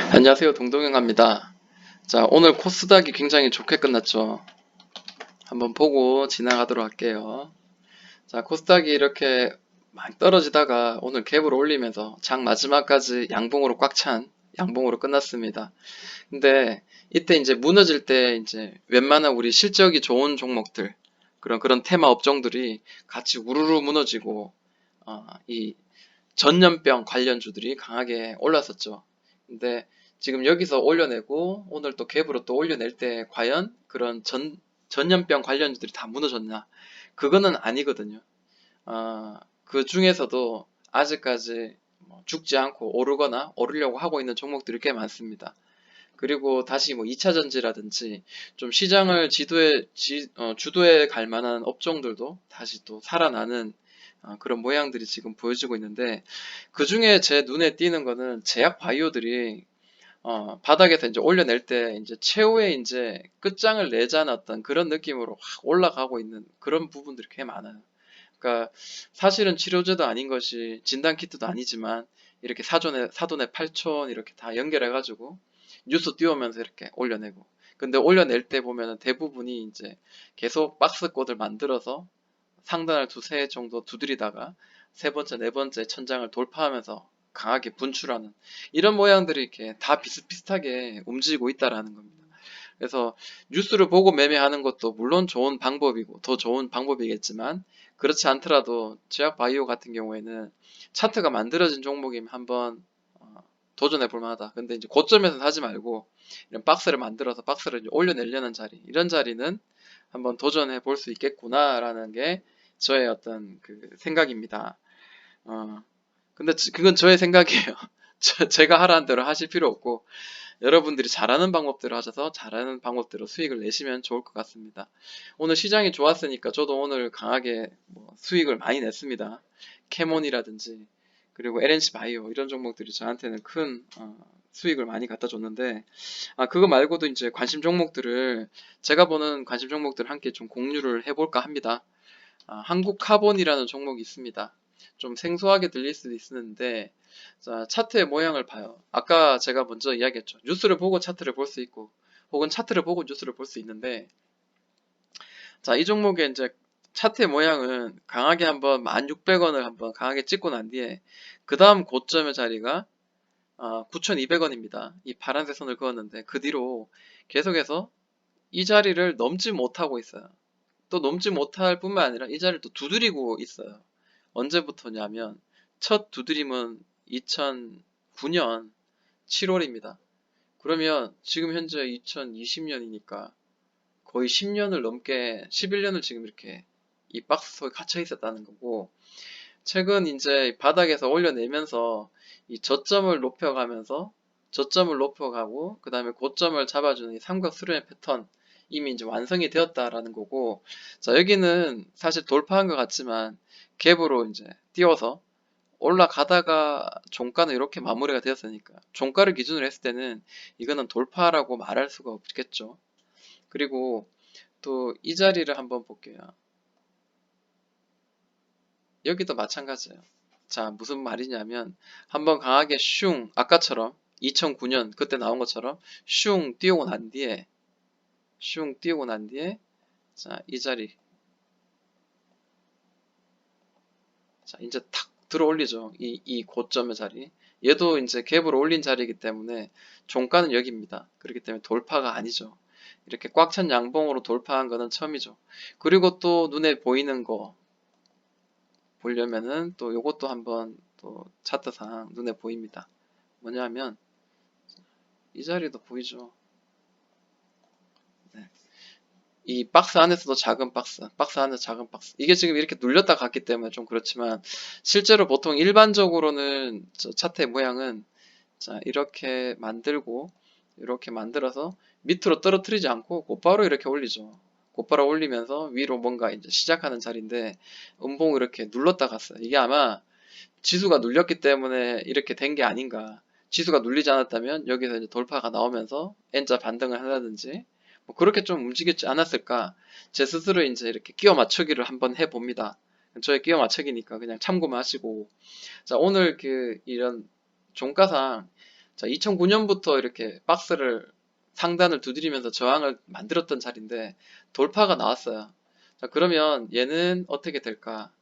안녕하세요. 동동영입니다. 자, 오늘 코스닥이 굉장히 좋게 끝났죠. 한번 보고 지나가도록 할게요. 자, 코스닥이 이렇게 많이 떨어지다가 오늘 갭을 올리면서 장 마지막까지 양봉으로 꽉 찬 양봉으로 끝났습니다. 근데 이때 이제 무너질 때 이제 웬만한 우리 실적이 좋은 종목들, 그런 테마 업종들이 같이 우르르 무너지고, 이 전염병 관련주들이 강하게 올랐었죠. 근데 지금 여기서 올려내고 오늘 또 갭으로 또 올려낼 때 과연 그런 전염병 관련주들이 다 무너졌나? 그거는 아니거든요. 그 중에서도 아직까지 뭐 죽지 않고 오르거나 오르려고 하고 있는 종목들이 꽤 많습니다. 그리고 다시 뭐 2차 전지라든지 좀 시장을 주도해 갈 만한 업종들도 다시 또 살아나는 그런 모양들이 지금 보여지고 있는데, 그 중에 제 눈에 띄는 거는 제약 바이오들이 바닥에서 이제 올려낼 때 이제 최후의 이제 끝장을 내자는 어떤 그런 느낌으로 확 올라가고 있는 그런 부분들이 꽤 많아요. 그러니까 사실은 치료제도 아닌 것이 진단키트도 아니지만 이렇게 사돈의 8촌 이렇게 다 연결해가지고 뉴스 띄우면서 이렇게 올려내고, 근데 올려낼 때 보면은 대부분이 이제 계속 박스권을 만들어서 상단을 두세 정도 두드리다가 세 번째, 네 번째 천장을 돌파하면서 강하게 분출하는 이런 모양들이 이렇게 다 비슷비슷하게 움직이고 있다라는 겁니다. 그래서 뉴스를 보고 매매하는 것도 물론 좋은 방법이고 더 좋은 방법이겠지만, 그렇지 않더라도 제약 바이오 같은 경우에는 차트가 만들어진 종목이면 한번 도전해 볼 만하다. 근데 이제 고점에서 사지 말고 이런 박스를 만들어서 박스를 이제 올려내려는 자리, 이런 자리는 한번 도전해 볼 수 있겠구나라는 게 저의 어떤 그 생각입니다. 어, 근데 그건 저의 생각이에요. 제가 하라는 대로 하실 필요 없고, 여러분들이 잘하는 방법대로 하셔서 잘하는 방법대로 수익을 내시면 좋을 것 같습니다. 오늘 시장이 좋았으니까 저도 오늘 강하게 뭐 수익을 많이 냈습니다. 캐몬이라든지 그리고 LNC 바이오 이런 종목들이 저한테는 큰 수익을 많이 갖다 줬는데, 그거 말고도 이제 관심 종목들을, 제가 보는 관심 종목들 함께 좀 공유를 해볼까 합니다. 한국 카본이라는 종목이 있습니다. 좀 생소하게 들릴 수도 있는데, 자, 차트의 모양을 봐요. 아까 제가 먼저 이야기했죠. 뉴스를 보고 차트를 볼 수 있고, 혹은 차트를 보고 뉴스를 볼 수 있는데, 자, 이 종목의 이제 차트의 모양은 강하게 한번 1,600원을 한번 강하게 찍고 난 뒤에, 그 다음 고점의 자리가 9,200원입니다. 이 파란색 선을 그었는데, 그 뒤로 계속해서 이 자리를 넘지 못하고 있어요. 또 넘지 못할 뿐만 아니라 이 자리를 또 두드리고 있어요. 언제부터냐면 첫 두드림은 2009년 7월입니다. 그러면 지금 현재 2020년이니까 거의 10년을 넘게, 11년을 지금 이렇게 이 박스 속에 갇혀 있었다는 거고, 최근 이제 바닥에서 올려내면서 이 저점을 높여가고 그 다음에 고점을 잡아주는 이 삼각 수렴의 패턴, 이미 이제 완성이 되었다라는 거고, 자, 여기는 사실 돌파한 것 같지만 갭으로 이제 띄워서 올라가다가 종가는 이렇게 마무리가 되었으니까 종가를 기준으로 했을 때는 이거는 돌파라고 말할 수가 없겠죠. 그리고 또 이 자리를 한번 볼게요. 여기도 마찬가지예요. 자, 무슨 말이냐면 한번 강하게 슝, 아까처럼 2009년 그때 나온 것처럼 슝 띄우고 난 뒤에, 자, 이 자리, 자, 이제 탁 들어 올리죠. 이 고점의 자리. 얘도 이제 갭으로 올린 자리이기 때문에 종가는 여기입니다. 그렇기 때문에 돌파가 아니죠. 이렇게 꽉 찬 양봉으로 돌파한 거는 처음이죠. 그리고 또 눈에 보이는 거 보려면은 또 요것도 한번 또 차트상 눈에 보입니다. 뭐냐면 이 자리도 보이죠. 네. 이 박스 안에서도 작은 박스, 박스 안에서 작은 박스. 이게 지금 이렇게 눌렸다 갔기 때문에 좀 그렇지만, 실제로 보통 일반적으로는 저 차트의 모양은, 자, 이렇게 만들어서 밑으로 떨어뜨리지 않고 곧바로 이렇게 올리죠. 곧바로 올리면서 위로 뭔가 이제 시작하는 자리인데, 음봉 이렇게 눌렀다 갔어요. 이게 아마 지수가 눌렸기 때문에 이렇게 된 게 아닌가. 지수가 눌리지 않았다면 여기서 이제 돌파가 나오면서 N자 반등을 한다든지 뭐 그렇게 좀 움직이지 않았을까. 제 스스로 이제 이렇게 끼워 맞추기를 한번 해봅니다. 저의 끼워 맞추기니까 그냥 참고만 하시고. 자, 오늘 이런 종가상 자, 2009년부터 이렇게 박스를 상단을 두드리면서 저항을 만들었던 자리인데 돌파가 나왔어요. 자, 그러면 얘는 어떻게 될까?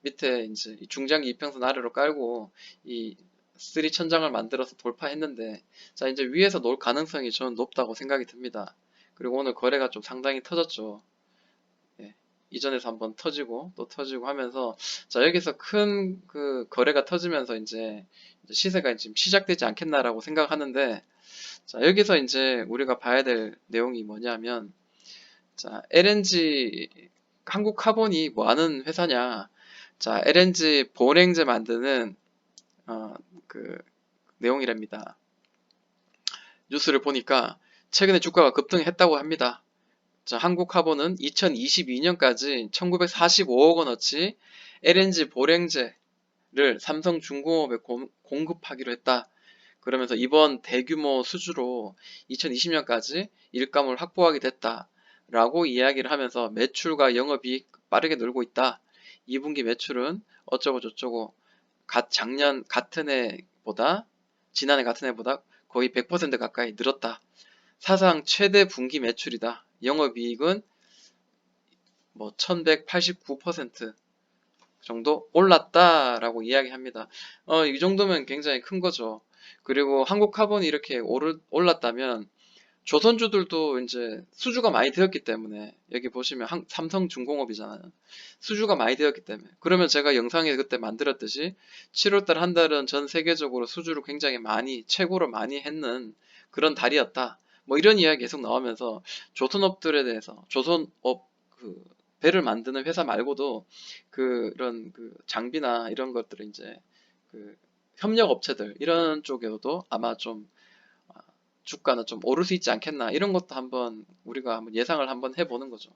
밑에 이제 이 중장기 이평선 아래로 깔고 이 3 천장을 만들어서 돌파했는데, 자, 이제 위에서 놓을 가능성이 저는 높다고 생각이 듭니다. 그리고 오늘 거래가 좀 상당히 터졌죠. 예, 이전에서 한번 터지고 또 터지고 하면서, 자, 여기서 큰 그 거래가 터지면서 이제 시세가 지금 시작되지 않겠나라고 생각하는데, 자, 여기서 이제 우리가 봐야 될 내용이 뭐냐면, 자, LNG 한국카본이 뭐 하는 회사냐? 자, LNG 보냉제 만드는 어, 그 내용이랍니다. 뉴스를 보니까 최근에 주가가 급등했다고 합니다. 자, 한국카본은 2022년까지 1945억 원어치 LNG 보냉제를 삼성중공업에 공급하기로 했다. 그러면서 이번 대규모 수주로 2020년까지 일감을 확보하게 됐다. 라고 이야기를 하면서 매출과 영업이익 빠르게 늘고 있다. 2분기 매출은 어쩌고 저쩌고 작년 같은 해보다, 지난해 같은 해보다 거의 100% 가까이 늘었다. 사상 최대 분기 매출이다. 영업이익은 뭐 1189% 정도 올랐다라고 이야기합니다. 이 정도면 굉장히 큰 거죠. 그리고 한국카본이 이렇게 올랐다면 조선주들도 이제 수주가 많이 되었기 때문에, 여기 보시면 삼성중공업이잖아요. 수주가 많이 되었기 때문에, 그러면 제가 영상에 그때 만들었듯이 7월달 한 달은 전 세계적으로 수주를 굉장히 많이, 최고로 많이 했는 그런 달이었다. 뭐 이런 이야기 계속 나오면서 조선업들에 대해서, 조선업 그 배를 만드는 회사 말고도 그런 그 장비나 이런 것들을 이제 그 협력 업체들 이런 쪽에서도 아마 좀 주가는 좀 오를 수 있지 않겠나, 이런 것도 한번 우리가 한번 예상을 한번 해보는 거죠.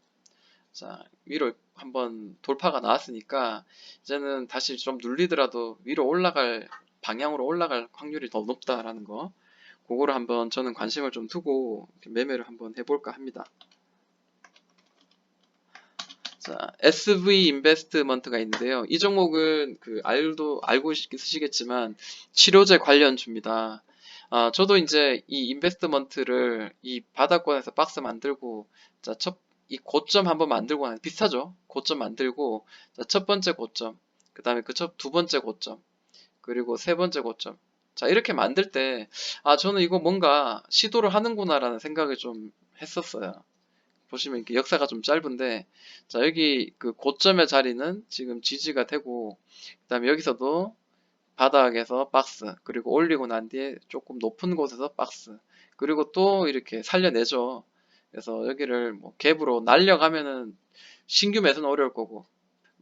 자, 위로 한번 돌파가 나왔으니까 이제는 다시 좀 눌리더라도 위로 올라갈 방향으로 올라갈 확률이 더 높다라는 거, 그거를 한번 저는 관심을 좀 두고 매매를 한번 해볼까 합니다. 자, SV 인베스트먼트가 있는데요. 이 종목은 알고 있으시겠지만 치료제 관련주입니다. 저도 이제 이 인베스트먼트를 이 바닥권에서 박스 만들고, 자, 이 고점 한번 만들고, 비슷하죠? 고점 만들고, 자, 첫 번째 고점, 그 다음에 두 번째 고점, 그리고 세 번째 고점. 자, 이렇게 만들 때, 저는 이거 뭔가 시도를 하는구나라는 생각을 좀 했었어요. 보시면 이렇게 역사가 좀 짧은데, 자, 여기 그 고점의 자리는 지금 지지가 되고, 그 다음에 여기서도 바닥에서 박스, 그리고 올리고 난 뒤에 조금 높은 곳에서 박스, 그리고 또 이렇게 살려내죠. 그래서 여기를 뭐 갭으로 날려가면은 신규 매수는 어려울 거고,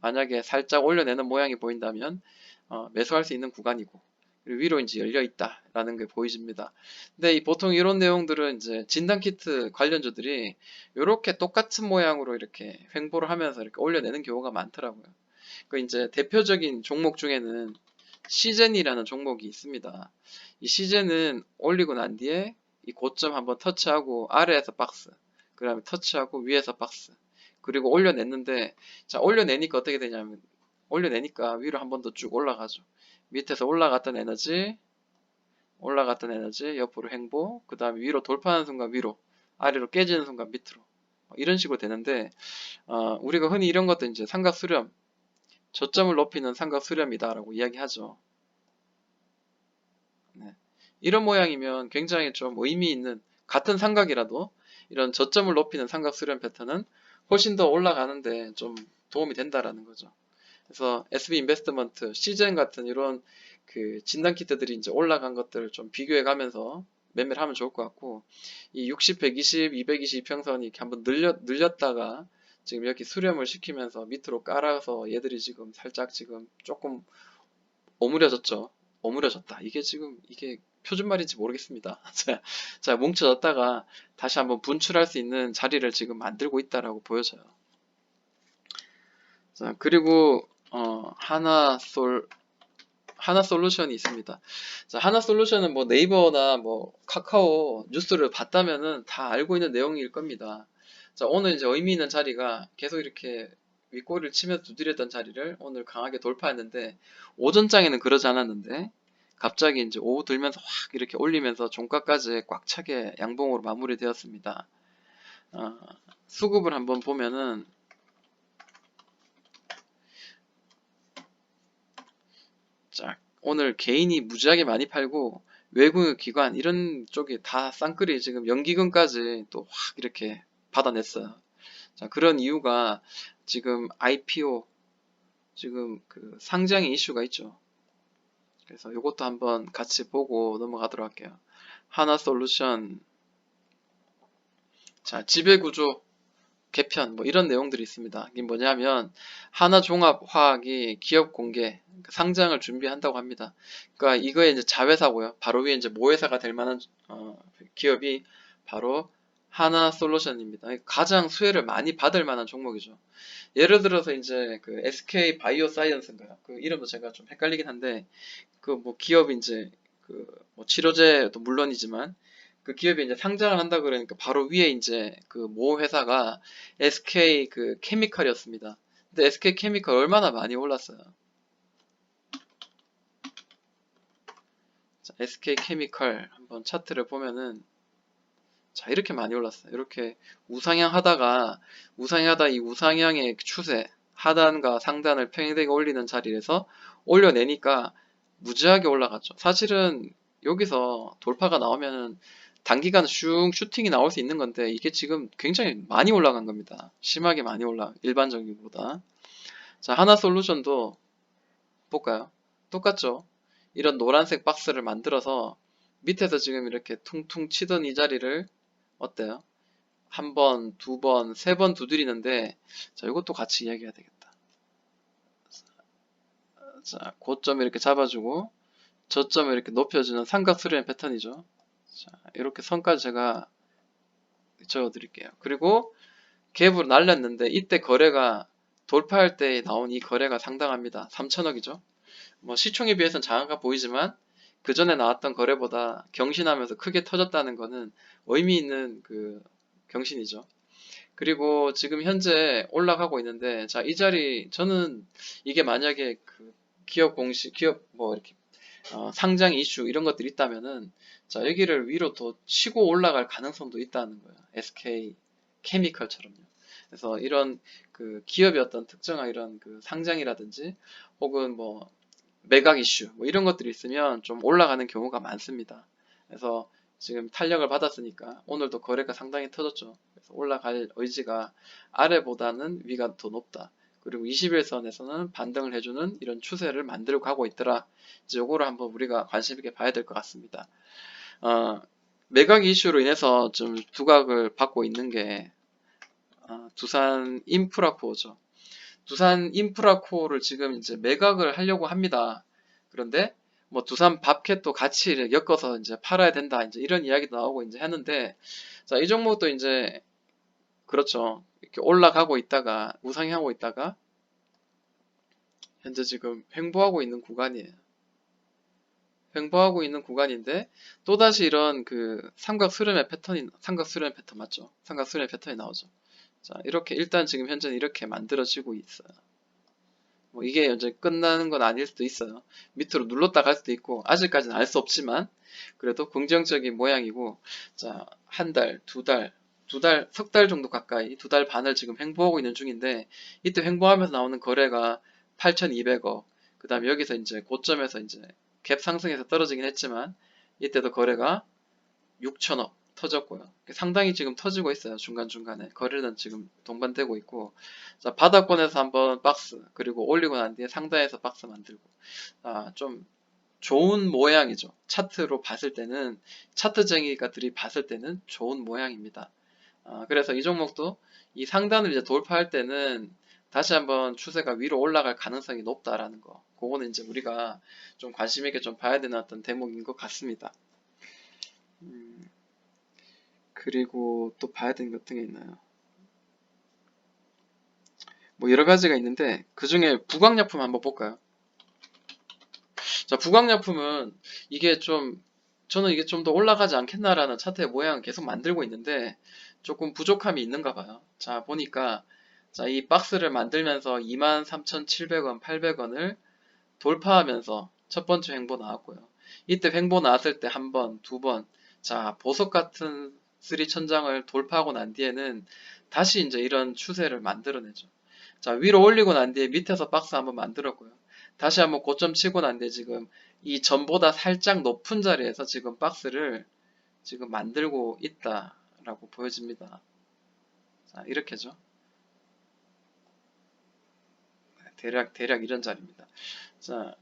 만약에 살짝 올려내는 모양이 보인다면 매수할 수 있는 구간이고, 그리고 위로 이제 열려 있다라는 게 보여집니다. 근데 보통 이런 내용들은 이제 진단키트 관련주들이 이렇게 똑같은 모양으로 이렇게 횡보를 하면서 이렇게 올려내는 경우가 많더라고요. 그 이제 대표적인 종목 중에는 시젠이라는 종목이 있습니다. 이 시젠은 올리고 난 뒤에 이 고점 한번 터치하고 아래에서 박스, 그 다음에 터치하고 위에서 박스, 그리고 올려냈는데, 자, 올려내니까 어떻게 되냐면, 올려내니까 위로 한 번 더 쭉 올라가죠. 밑에서 올라갔던 에너지 옆으로 횡보, 그 다음에 위로 돌파하는 순간 위로, 아래로 깨지는 순간 밑으로, 이런 식으로 되는데, 우리가 흔히 이런 것들 이제 삼각수렴, 저점을 높이는 삼각수렴이다라고 이야기하죠. 네. 이런 모양이면 굉장히 좀 의미 있는, 같은 삼각이라도 이런 저점을 높이는 삼각수렴 패턴은 훨씬 더 올라가는데 좀 도움이 된다라는 거죠. 그래서 SB 인베스트먼트, 시즌 같은 이런 그 진단 키트들이 이제 올라간 것들을 좀 비교해 가면서 매매를 하면 좋을 것 같고, 이 60, 120, 220 평선이 이렇게 한번 늘렸다가 지금 이렇게 수렴을 시키면서 밑으로 깔아서 얘들이 지금 살짝 지금 조금 오므려졌죠. 오므려졌다. 이게 표준말인지 모르겠습니다. 자, 뭉쳐졌다가 다시 한번 분출할 수 있는 자리를 지금 만들고 있다라고 보여져요. 자, 그리고 하나솔루션이 있습니다. 자, 하나솔루션은 뭐 네이버나 뭐 카카오 뉴스를 봤다면은 다 알고 있는 내용일 겁니다. 자, 오늘 이제 의미 있는 자리가 계속 이렇게 윗꼬리를 치면서 두드렸던 자리를 오늘 강하게 돌파했는데, 오전장에는 그러지 않았는데 갑자기 이제 오후 들면서 확 이렇게 올리면서 종가까지 꽉 차게 양봉으로 마무리되었습니다. 수급을 한번 보면은 자, 오늘 개인이 무지하게 많이 팔고 외국 기관 이런 쪽이 다 쌍끌이 지금 연기금까지 또 확 이렇게 받아냈어요. 자, 그런 이유가 지금 IPO 지금 그 상장의 이슈가 있죠. 그래서 이것도 한번 같이 보고 넘어가도록 할게요. 하나솔루션, 자, 지배구조 개편 뭐 이런 내용들이 있습니다. 이게 뭐냐면 하나종합화학이 기업 공개 상장을 준비한다고 합니다. 그러니까 이거에 이제 자회사고요. 바로 위에 이제 모회사가 될 만한 기업이 바로 하나솔루션입니다. 가장 수혜를 많이 받을 만한 종목이죠. 예를 들어서 이제 그 SK 바이오사이언스인가요? 그 이름도 제가 좀 헷갈리긴 한데 그 뭐 기업이 이제 그 뭐 치료제도 물론이지만 그 기업이 이제 상장을 한다 그러니까 바로 위에 이제 그 모 회사가 SK 그 케미칼이었습니다. 근데 SK 케미칼 얼마나 많이 올랐어요. 자, SK 케미칼 한번 차트를 보면은 자, 이렇게 많이 올랐어요. 이렇게 우상향 하다가 이 우상향의 추세 하단과 상단을 평행되게 올리는 자리에서 올려내니까 무지하게 올라갔죠. 사실은 여기서 돌파가 나오면은 단기간 슈팅이 나올 수 있는 건데 이게 지금 굉장히 많이 올라간 겁니다. 심하게 많이 일반적이보다. 자, 하나솔루션도 볼까요? 똑같죠? 이런 노란색 박스를 만들어서 밑에서 지금 이렇게 퉁퉁 치던 이 자리를 어때요? 한 번, 두 번, 세 번 두드리는데 자, 이것도 같이 이야기해야 되겠다. 자, 고점을 이렇게 잡아주고 저점을 이렇게 높여주는 삼각수렴 패턴이죠. 자, 이렇게 선까지 제가 적어드릴게요. 그리고 갭으로 날렸는데 이때 거래가 돌파할 때 나온 이 거래가 상당합니다. 3천억이죠. 뭐 시총에 비해서는 작아 보이지만 그 전에 나왔던 거래보다 경신하면서 크게 터졌다는 것은 의미 있는 그 경신이죠. 그리고 지금 현재 올라가고 있는데 자, 이 자리 저는 이게 만약에 그 기업 공시 기업 뭐 이렇게 상장 이슈 이런 것들이 있다면은 자, 여기를 위로 더 치고 올라갈 가능성도 있다는 거예요. SK 케미컬처럼요. 그래서 이런 그 기업의 어떤 특정한 이런 그 상장이라든지 혹은 뭐 매각 이슈 뭐 이런 것들이 있으면 좀 올라가는 경우가 많습니다. 그래서 지금 탄력을 받았으니까 오늘도 거래가 상당히 터졌죠. 그래서 올라갈 의지가 아래보다는 위가 더 높다. 그리고 21선에서는 반등을 해주는 이런 추세를 만들고 가고 있더라. 이제 요거를 한번 우리가 관심 있게 봐야 될 것 같습니다. 매각 이슈로 인해서 좀 두각을 받고 있는 게 두산 인프라코어죠. 두산 인프라코어를 지금 이제 매각을 하려고 합니다. 그런데 뭐 두산 밥캣도 같이 엮어서 이제 팔아야 된다. 이제 이런 이야기도 나오고 이제 했는데 자, 이 종목도 이제 그렇죠. 이렇게 올라가고 있다가 우상향하고 있다가 현재 지금 횡보하고 있는 구간이에요. 횡보하고 있는 구간인데 또다시 이런 그 삼각 수렴의 패턴 맞죠? 삼각 수렴의 패턴이 나오죠. 자, 이렇게 일단 지금 현재는 이렇게 만들어지고 있어요. 뭐 이게 이제 끝나는 건 아닐 수도 있어요. 밑으로 눌렀다 갈 수도 있고 아직까지는 알 수 없지만 그래도 긍정적인 모양이고 자, 한 달, 두 달, 석 달 정도 가까이 두 달 반을 지금 횡보하고 있는 중인데 이때 횡보하면서 나오는 거래가 8,200억 그 다음에 여기서 이제 고점에서 이제 갭 상승해서 떨어지긴 했지만 이때도 거래가 6천억 터졌고요. 상당히 지금 터지고 있어요. 중간중간에. 거래는 지금 동반되고 있고. 자, 바닥권에서 한번 박스, 그리고 올리고 난 뒤에 상단에서 박스 만들고. 좀 좋은 모양이죠. 차트로 봤을 때는, 차트쟁이가들이 봤을 때는 좋은 모양입니다. 그래서 이 종목도 이 상단을 이제 돌파할 때는 다시 한번 추세가 위로 올라갈 가능성이 높다라는 거. 그거는 이제 우리가 좀 관심 있게 좀 봐야 되는 어떤 대목인 것 같습니다. 그리고 또 봐야 되는 것 어떤 게 있나요? 뭐 여러 가지가 있는데 그 중에 부광약품 한번 볼까요? 자, 부광약품은 이게 좀 저는 이게 좀 더 올라가지 않겠나라는 차트의 모양을 계속 만들고 있는데 조금 부족함이 있는가 봐요. 자, 보니까 자, 이 박스를 만들면서 23,700원, 800원을 돌파하면서 첫 번째 횡보 나왔고요. 이때 횡보 나왔을 때 한 번, 두 번, 자, 보석 같은 3천장을 돌파하고 난 뒤에는 다시 이제 이런 추세를 만들어내죠. 자, 위로 올리고 난 뒤에 밑에서 박스 한번 만들었고요. 다시 한번 고점 치고 난 뒤에 지금 이 전보다 살짝 높은 자리에서 지금 박스를 지금 만들고 있다라고 보여집니다. 자, 이렇게죠. 대략 이런 자리입니다. 자,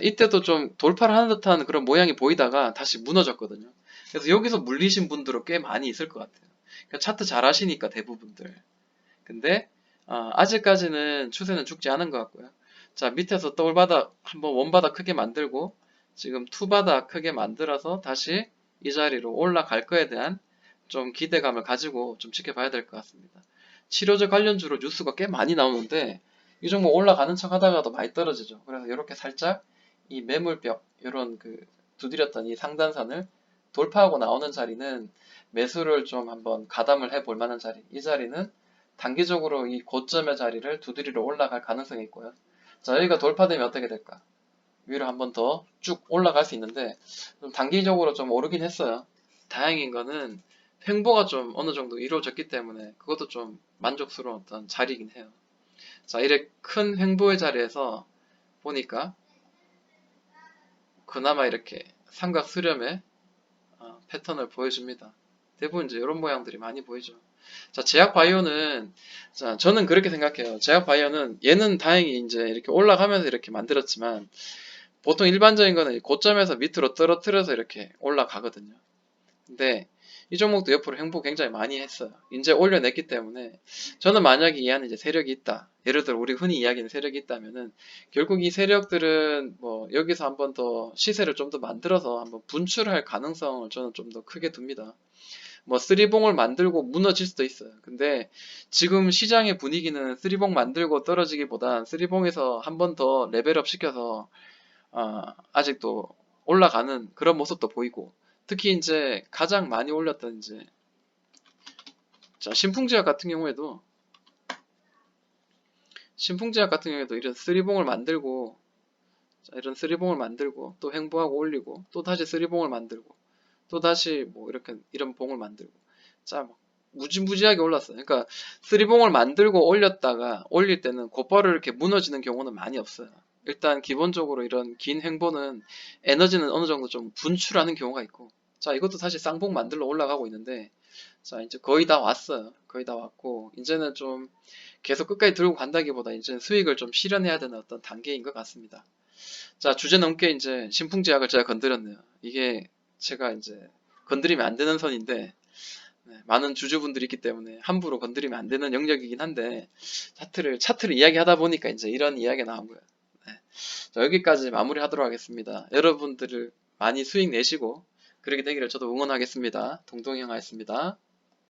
이때도 좀 돌파를 하는 듯한 그런 모양이 보이다가 다시 무너졌거든요. 그래서 여기서 물리신 분들은 꽤 많이 있을 것 같아요. 그러니까 차트 잘 하시니까 대부분들. 근데 아직까지는 추세는 죽지 않은 것 같고요. 자, 밑에서 더블바닥 한번 원바닥 크게 만들고 지금 투바닥 크게 만들어서 다시 이 자리로 올라갈 거에 대한 좀 기대감을 가지고 좀 지켜봐야 될 것 같습니다. 치료제 관련주로 뉴스가 꽤 많이 나오는데 이 종목 올라가는 척 하다가도 많이 떨어지죠. 그래서 이렇게 살짝 이 매물벽 이런 그 두드렸던 이 상단선을 돌파하고 나오는 자리는 매수를 좀 한번 가담을 해볼 만한 자리. 이 자리는 단기적으로 이 고점의 자리를 두드리러 올라갈 가능성이 있고요. 자, 여기가 돌파되면 어떻게 될까? 위로 한번 더 쭉 올라갈 수 있는데 좀 단기적으로 좀 오르긴 했어요. 다행인 거는 횡보가 좀 어느 정도 이루어졌기 때문에 그것도 좀 만족스러운 어떤 자리이긴 해요. 자, 이렇게 큰 횡보의 자리에서 보니까 그나마 이렇게 삼각 수렴의 패턴을 보여줍니다. 대부분 이제 이런 모양들이 많이 보이죠. 자, 제약바이오는, 자, 저는 그렇게 생각해요. 제약바이오는 얘는 다행히 이제 이렇게 올라가면서 이렇게 만들었지만 보통 일반적인 거는 고점에서 밑으로 떨어뜨려서 이렇게 올라가거든요. 근데 이 종목도 옆으로 횡보 굉장히 많이 했어요. 이제 올려냈기 때문에 저는 만약에 이 안에 이제 세력이 있다. 예를 들어 우리 흔히 이야기하는 세력이 있다면은 결국 이 세력들은 뭐 여기서 한번 더 시세를 좀 더 만들어서 한번 분출할 가능성을 저는 좀 더 크게 둡니다. 뭐 쓰리봉을 만들고 무너질 수도 있어요. 근데 지금 시장의 분위기는 쓰리봉 만들고 떨어지기보단 쓰리봉에서 한 번 더 레벨업 시켜서 아직도 올라가는 그런 모습도 보이고 특히 이제 가장 많이 올렸던 이제 자, 신풍제약 같은 경우에도 이런 쓰리봉을 만들고 자, 이런 쓰리봉을 만들고 또 횡보하고 올리고 또 다시 쓰리봉을 만들고 또 다시 뭐 이렇게 이런 봉을 만들고 자, 막 무지무지하게 올랐어요. 그러니까 쓰리봉을 만들고 올렸다가 올릴 때는 곧바로 이렇게 무너지는 경우는 많이 없어요. 일단 기본적으로 이런 긴 횡보는 에너지는 어느 정도 좀 분출하는 경우가 있고 자, 이것도 다시 쌍봉 만들러 올라가고 있는데 자, 이제 거의 다 왔어요. 거의 다 왔고 이제는 좀 계속 끝까지 들고 간다기보다 이제 수익을 좀 실현해야 되는 어떤 단계인 것 같습니다. 자, 주제 넘게 이제 신풍제약을 제가 건드렸네요. 이게 제가 이제 건드리면 안 되는 선인데 많은 주주분들이 있기 때문에 함부로 건드리면 안 되는 영역이긴 한데 차트를 이야기하다 보니까 이제 이런 이야기가 나온 거예요. 네. 자, 여기까지 마무리하도록 하겠습니다. 여러분들을 많이 수익 내시고 그렇게 되기를 저도 응원하겠습니다. 동동이 형아였습니다.